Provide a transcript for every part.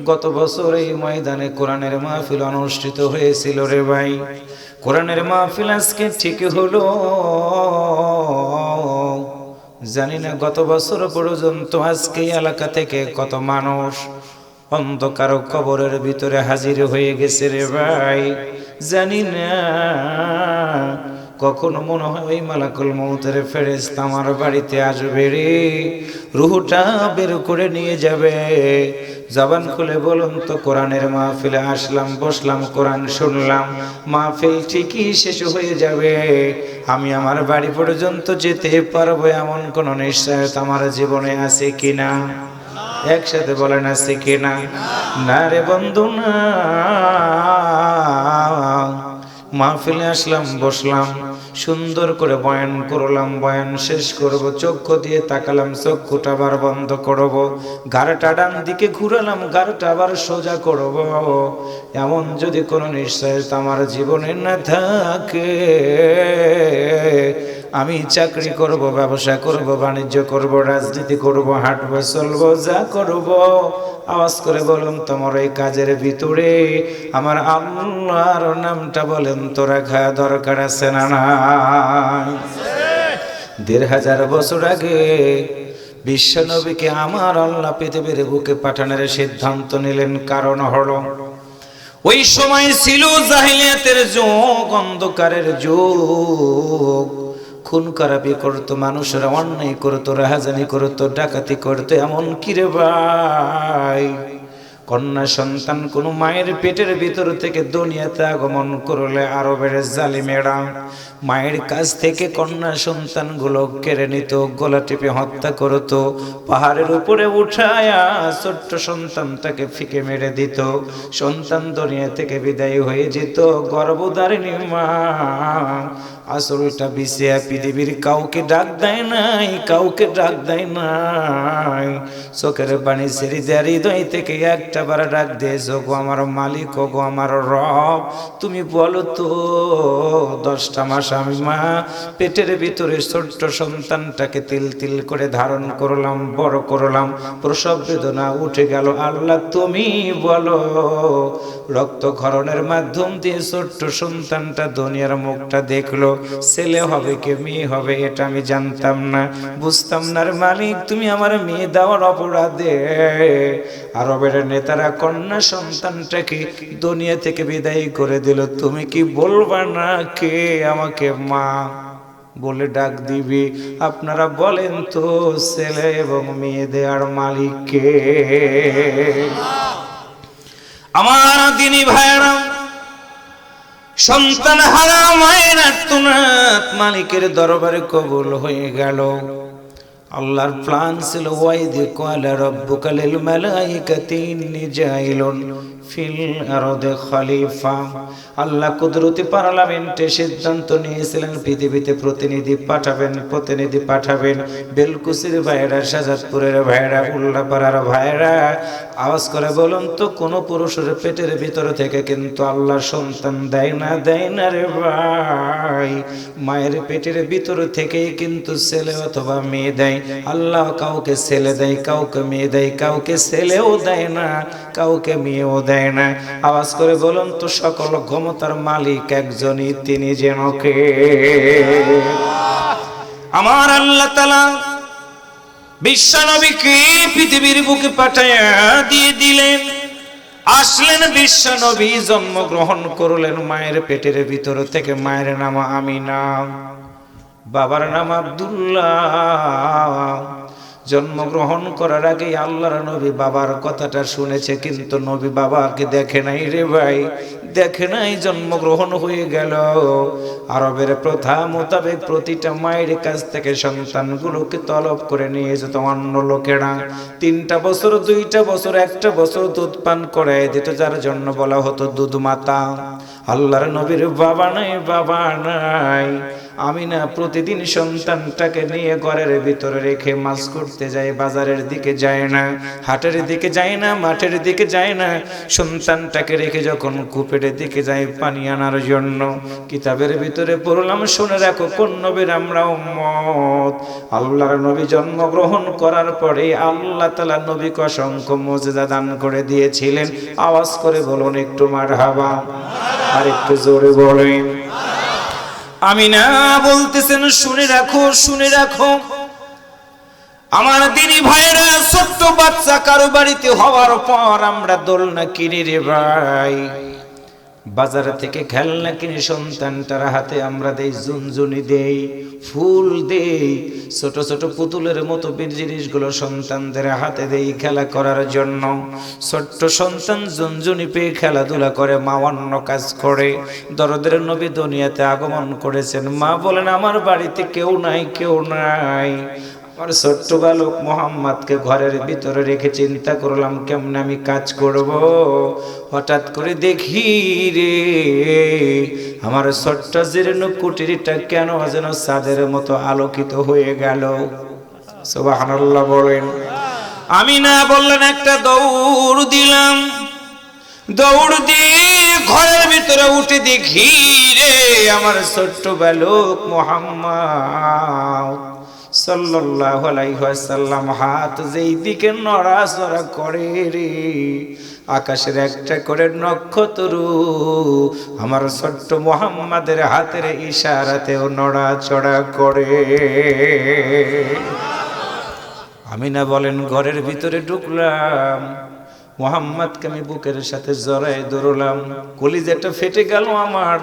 গত বছর এই ময়দানে কোরআনের মাহফিল অনুষ্ঠিত হয়েছিল রে ভাই। কোরআনের মাহফিল আজকে ঠিক হলো। জানি না গত বছর পর্যন্ত আজকে এলাকা থেকে কত মানুষ অন্ধকার কবরের ভিতরে হাজির হয়ে গেছে রে ভাই। জানি না কখনো মনে হয় ওই মালাকুল মউতের ফেরেশতা আমার বাড়িতে আসবে রে, রূহটা বের করে নিয়ে যাবে। জবান খুলে বলুন তো, কোরআনের মাহফিলে আসলাম, বসলাম, কোরআন শুনলাম, মাহফিল ঠিকই শেষ হয়ে যাবে, আমি আমার বাড়ি পর্যন্ত যেতে পারবো এমন কোন নিশ্চয়তা আমার জীবনে আছে কিনা? একসাথে বলেন আছে কিনা? না রে বন্ধু না। মাহফিলে আসলাম, বসলাম, সুন্দর করে বয়ান করলাম, বয়ান শেষ করব, চক্ষু দিয়ে তাকালাম, চক্ষুটা আবার বন্ধ করব, ঘাড়টা ডান দিকে ঘুরালাম, ঘাড়টা আবার সোজা করব, এমন যদি কোনো নিশ্চয়তা আমার জীবনে না থাকে, আমি চাকরি করব, ব্যবসা করব, বাণিজ্য করব, রাজনীতি করব, হাঁটবো, চলবো, যা করব, আওয়াজ করে বলুন তোমার এই কাজের ভিতরে আমার আল্লাহর নামটা বলেন তো রাখা দরকার আছে না নাই? ১৫০০ বছর আগে বিশ্ব নবীকে আমার আল্লাহ পৃথিবীর বুকে পাঠানোর সিদ্ধান্ত নিলেন। কারণ হলো ওই সময় ছিল জাহিলিয়াতের যুগ, অন্ধকারের যুগ। খুন খারাপি করতো, মানুষেরা অন্যায় করতো, রাহাজানি করতো, ডাকাতি করতো। এমন কি রে ভাই, কন্যা সন্তান কোন মায়ের পেটের ভিতর থেকে দুনিয়াতে আগমন করলে আরবের জালিমেরা মায়ের কাছ থেকে কন্যা সন্তান গুলো কেড়ে নিত, গলা টিপে হত্যা করত, পাহাড়ের উপরে উঠায়া ছোট্ট সন্তানটাকে ফিকে মেরে দিত। সন্তান দুনিয়া থেকে বিদায় হয়ে যেত। গর্ভধারিণী মা আসলটা বিছিয়া পৃথিবীর কাউকে ডাক দেয় নাই, কাউকে ডাক দেয় নাই। চোখের পানি ছেড়ে দেয়, হৃদয় থেকে একটা বার ডাক দিয়েছ, গো আমার মালিক, ও গো আমার রব, তুমি বলো তো 10টা মাস আমি মা পেটের ভিতরে ছোট্ট সন্তানটাকে তিল তিল করে ধারণ করলাম, বড় করলাম, প্রসব বেদনা উঠে গেল, আল্লাহ তুমি বলো। রক্তক্ষরণের মাধ্যম দিয়ে ছোট্ট সন্তানটা দুনিয়ার মুখটা দেখলো, ছেলে হবে কি মেয়ে হবে এটা আমি জানতাম না, বুঝতাম না রে মালিক, তুমি আমার মেয়ে দেওয়ার অপরাধে আরবের নেতারা কন্যা সন্তানটাকে দুনিয়া থেকে বিদায় করে দিল। তুমি কি বলবা না কে আমাকে মা বলে ডাক দিবি? আপনারা বলেন তো, ছেলে এবং মেয়ে দেওয়ার মালিক কে? আমার দিনী ভাইরা, সন্তান হারা মায়ের আর্তনাদ মালিকের দরবারে কবুল হয়ে গেল। আল্লাহর প্ল্যান ছিল, ওয়াইদে ক্বালা রাব্বুকা লিল মালাইকাতি ইন্নী জাইলুন ফিল আরদি খলিফা। আল্লাহ কুদরতি পার্লামেন্টে সিদ্ধান্ত নিয়েছিলেন পৃথিবীতে প্রতিনিধি পাঠাবেন। বেলকুচির ভাইরা, শাহজাদপুরের ভাইরা, উল্লাপাড়ার ভাইরা, আওয়াজ করে বলুন তো, কোন পুরুষের পেটের ভিতর থেকে কিন্তু আল্লাহ সন্তান দেয় না রে ভাই। মায়ের পেটের ভিতর থেকেই কিন্তু ছেলে অথবা মেয়ে দেয়। আল্লাহ কাউকে ছেলে দেয়, কাউকে মেয়ে দেয়, কাউকে ছেলেও দেয় না, কাউকে মেয়েও দেয় না। আওয়াজ করে বলুন তো, সকল ক্ষমতার মালিক একজনই, তিনি যেন কে? আমার আল্লাহ তাআলা বিশ্ব নবীকে পৃথিবীর বুকে পাঠায়া দিয়ে দিলেন। আসলেন বিশ্ব নবী, জন্মগ্রহণ করলেন মায়ের পেটের ভিতর থেকে। মায়ের নাম আমিনা, বাবার নাম আব্দুল্লাহ। জন্মগ্রহণ করার আগে আল্লাহর নবী বাবার কথাটা শুনেছে, কিন্তু নবী বাবাকে দেখে নাই রে ভাই, দেখে নাই। জন্মগ্রহণ হয়ে গেল। আরবের প্রথা মোতাবেক প্রতিটা মায়ের কাছ থেকে সন্তানগুলোকে তলব করে নিয়ে যেত অন্য লোকেরা। 3টা বছর, 2টা বছর, 1টা বছর দুধ পান করায় দিত, যার জন্য বলা হতো দুধ মাতা। আল্লাহর নবীর বাবা নাই, বাবা নাই। আমিনা প্রতিদিন সন্তানটাকে নিয়ে ঘরের ভিতরে রেখে মাছ করতে যায়, বাজারের দিকে যায় না, হাটের দিকে যায় না, মাঠের দিকে যায় না। সন্তানটাকে রেখে যখন কূপের দিকে যায় পানি আনার জন্য, কিতাবের ভিতরে পড়লাম, শুনে রাখো কোন নবীর আমরা উম্মত। আল্লাহর নবী জন্মগ্রহণ করার পরে আল্লাহ তাআলা নবীকে অসংখ্য মুজিজা দান করে দিয়েছিলেন। আওয়াজ করে বলুন একটু মারহাবা, আর একটু জোরে বলেন। আমিনা বলতেছেন, শুনে রাখো, শুনে রাখো আমার দিনী ভাইরা, ছোট্ট বাচ্চা কারো বাড়িতে হওয়ার পর আমরা দোলনা কিনি রে ভাই, বাজার থেকে খেলনা কিনে সন্তানটার হাতে আমরা দেই, ঝুনঝুনি দেই, ফুল দেই, ছোট ছোট পুতুলের মতো জিনিসগুলো সন্তানদের হাতে দেই খেলা করার জন্য। ছোট্ট সন্তান ঝুনঝুনি পেয়ে খেলাধুলা করে, মা অন্য কাজ করে। দরদের নবী দুনিয়াতে আগমন করেছেন, মা বলেন আমার বাড়িতে কেউ নাই, কেউ নাই। আমার ছোট্ট বালক মোহাম্মদকে ঘরের ভিতরে রেখে চিন্তা করলাম কেমনে আমি কাজ করব। হঠাৎ করে দেখি রে আমার ছোট্ট জীর্ণ কুটিরটা কেন যেন চাঁদের মতো আলোকিত হয়ে গেল। সুবহানাল্লাহ বলেন। আমি না বললেন একটা দৌড় দিলাম, দৌড় দিয়ে ঘরের ভিতরে উঠে দেখি রে আমার ছোট্ট বালক মোহাম্মদ সাল্লাল্লাহু আলাইহি ওয়াসাল্লাম হাত যেই দিকে নড়াচড়া করে রে, আকাশের একটা করে নক্ষত্র আমার ছোট্ট মুহাম্মাদের হাতের ইশারাতেও নড়াচড়া করে। আমিনা বলেন ঘরের ভিতরে ঢুকলাম, মুহাম্মদকে আমি বুকের সাথে জড়ায় ধরলাম, কলিজাটা ফেটে গেল আমার।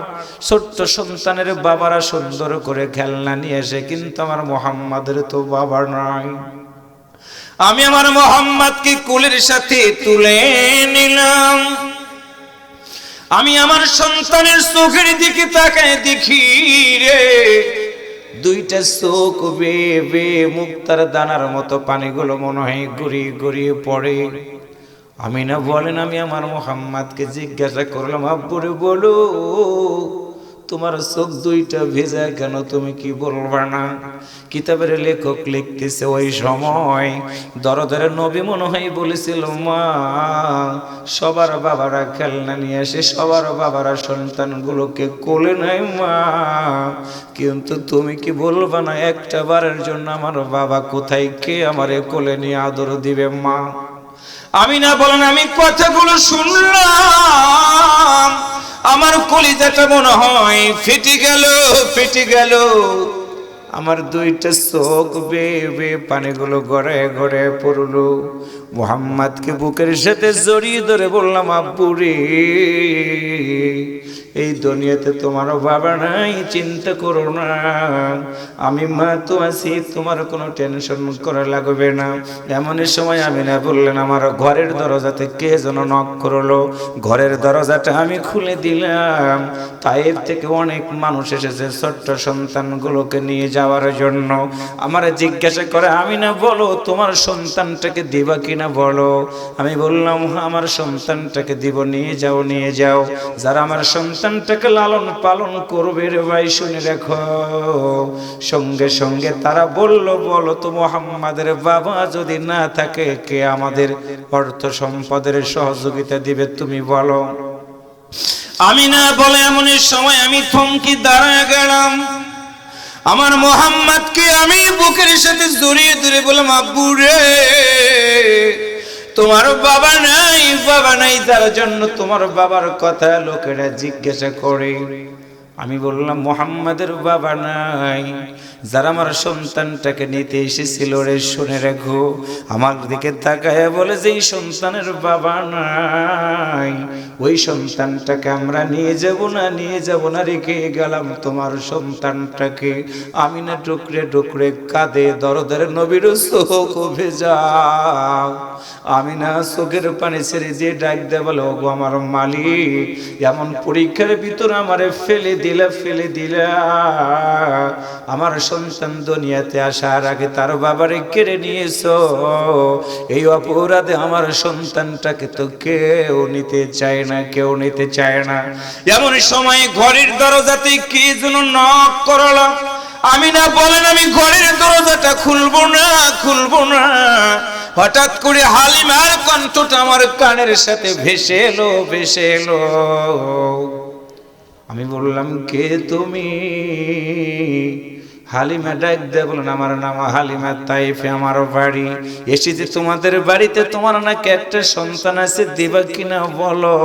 ছোট্ট সন্তানের বাবারা সুন্দর করে খেলনা নিয়ে এসে, কিন্তু আমার মুহাম্মাদের তো বাবা নাই। আমি আমার মুহাম্মদকে কোলের সাথে তুলে নিলাম। আমি আমার সন্তানের চোখের দিকে তাকায় দেখি রে দুইটা চোখ বেয়ে বেয়ে মুক্তার দানার মতো পানিগুলো মনে হয় গড়িয়ে গড়িয়ে পড়ে। আমিনা বলেন আমি আমার মুহাম্মদকে জিজ্ঞাসা করলাম, আব্বুরে বলো তোমার চোখ দুইটা ভেজা কেন, তুমি কি বলবা না? কিতাবের লেখক লিখতেছে ওই সময় দরদের নবী মনে হয় বলেছিল, মা সবার বাবারা খেলনা নিয়ে আসে, সবার বাবারা সন্তানগুলোকে কোলে নেয় মা, কিন্তু তুমি কি বলবা না একটা বারের জন্য আমার বাবা কোথায়, কে আমারে কোলে নিয়ে আদর দিবে মা? আমিনা বলেন আমি কথাগুলো শুনলাম, আমার কলিজাটা মনে হয় ফেটে গেল, ফেটে গেল। আমার দুইটা চোখ বেয়ে বেয়ে পানিগুলো গড়ায় গড়ায় পড়লো। মুহাম্মদকে বুকের সাথে জড়িয়ে ধরে বললাম, আব্বু রে এই দুনিয়াতে তোমারও বাবা নাই, চিন্তা করো না, আমি মা তো আছি, তোমার কোনো টেনশন করা লাগবে না। এমন সময় আমিনা বললেন, আমার ঘরের দরজাতে কে যেন নক করলো। ঘরের দরজাটা আমি খুলে দিলাম, তাইফ থেকে অনেক মানুষ এসেছে ছোট্ট সন্তানগুলোকে নিয়ে যাওয়ার জন্য। আমার জিজ্ঞাসা করে, আমিনা বলো তোমার সন্তানটাকে দিবা কিনা বলো। আমি বললাম আমার সন্তানটাকে দিব, নিয়ে যাও, নিয়ে যাও। যারা আমার সন্তানটাকে লালন পালন করবে রে ভাই শুনে রাখো, সঙ্গে সঙ্গে তারা বলল, বলো তো মুহাম্মাদের বাবা যদি না থাকে কে আমাদের অর্থ সম্পদের সহযোগিতা দিবে, তুমি বলো। আমি না বলে এমন সময় আমি থমকে দাঁড়ায় গেলাম। আমার মুহাম্মদকে আমি বুকের সাথে জড়িয়ে ধরে বললাম, আব্বু রে তোমার বাবা নাই, বাবা নাই, যার জন্য তোমার বাবার কথা লোকেরা জিজ্ঞাসা করে। আমি বললাম মুহাম্মাদের বাবা নাই, যারা আমার সন্তানটাকে নিতে এসেছিল রে শুনে রাখো, আমার দিকে তাকায় বলে যে এই সন্তানের বাবা নাই, ওই সন্তানটাকে আমরা নিয়ে যাব না, নিয়ে যাব না, রেখে গেলাম তোমার সন্তানটাকে। আমি না টুকরে টুকরে কাঁদে, দরদের নবীর চোখ ভেজা। আমি না চোখের পানি ছেড়ে দিয়ে ডাক দে বলে, ওগো আমার মালিক এমন পরীক্ষার ভিতর আমারে ফেলে দিয়ে দিলা আমার সন্তান দুনিয়াতে আসার আগে তার বাবারে কেড়ে নিয়েছো। এই অপরাধে আমার সন্তানটাকে তো কেউ নিতে চায় না, কেউ নিতে চায় না। এমন সময় ঘরের দরজাতে কি যেন নক করলো। আমি না বলেন আমি ঘরের দরজাটা খুলবো না। হঠাৎ করে হালিমার কণ্ঠটা আমার কানের সাথে ভেসে এলো। আমি বললাম, কে তুমি? হালিমা ডাক দিয়ে বলেন, আমার নাম হালিমা, তাইফে আমার বাড়ি। এসেছি তোমাদের বাড়িতে, তোমার নাকি একটা সন্তান আছে, দিবা কিনা বলো।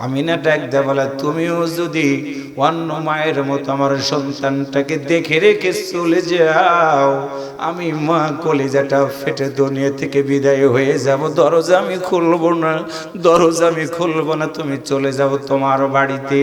আমিনা ডাক দিয়ে বলে, তুমিও যদি অন্য মায়ের মতো আমার সন্তানটাকে দেখে রেখে চলে যাও, আমি মা কলিজাটা ফেটে দুনিয়া থেকে বিদায় হয়ে যাব। দরজা আমি খুলবো না, তুমি চলে যাও তোমার বাড়িতে।